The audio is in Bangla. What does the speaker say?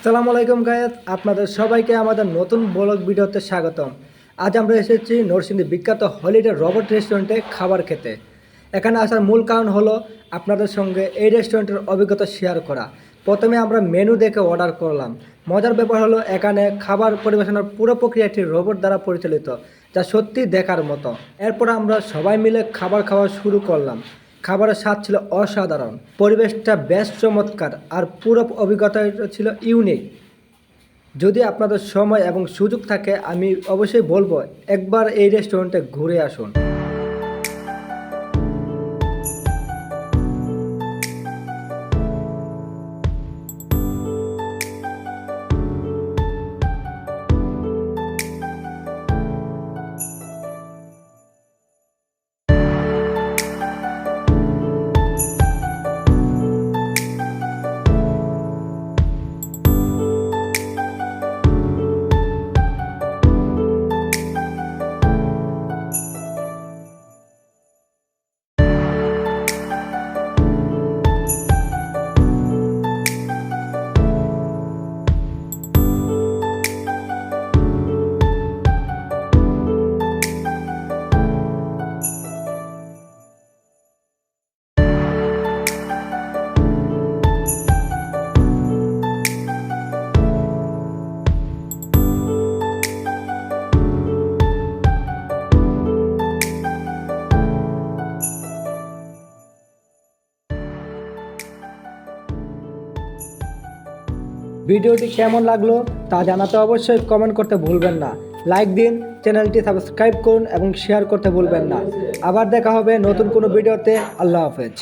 আসসালামু আলাইকুম গায়েস, আপনাদের সবাইকে আমাদের নতুন ব্লগ ভিডিওতে স্বাগতম। আজ আমরা এসেছি নরসিংদী বিখ্যাত হলিডে রোবট রেস্টুরেন্টে খাবার খেতে। এখানে আসার মূল কারণ হলো আপনাদের সঙ্গে এই রেস্টুরেন্টের অভিজ্ঞতা শেয়ার করা। প্রথমে আমরা মেনু দেখে অর্ডার করলাম। মজার ব্যাপার হলো এখানে খাবার পরিবেশনের পুরো প্রক্রিয়াটি রোবট দ্বারা পরিচালিত, যা সত্যি দেখার মতো। এরপর আমরা সবাই মিলে খাবার খাওয়া শুরু করলাম। খাবারের স্বাদ ছিল অসাধারণ, পরিবেশটা বেশ চমৎকার, আর পুরো অভিজ্ঞতাটা ছিল ইউনিক। যদি আপনাদের সময় এবং সুযোগ থাকে, আমি অবশ্যই বলবো একবার এই রেস্টুরেন্টে ঘুরে আসুন। ভিডিওটি কেমন লাগলো তা জানাতে অবশ্যই কমেন্ট করতে ভুলবেন না। লাইক দিন, চ্যানেলটি সাবস্ক্রাইব করুন এবং শেয়ার করতে ভুলবেন না। আবার দেখা হবে নতুন কোনো ভিডিওতে। আল্লাহ হাফেজ।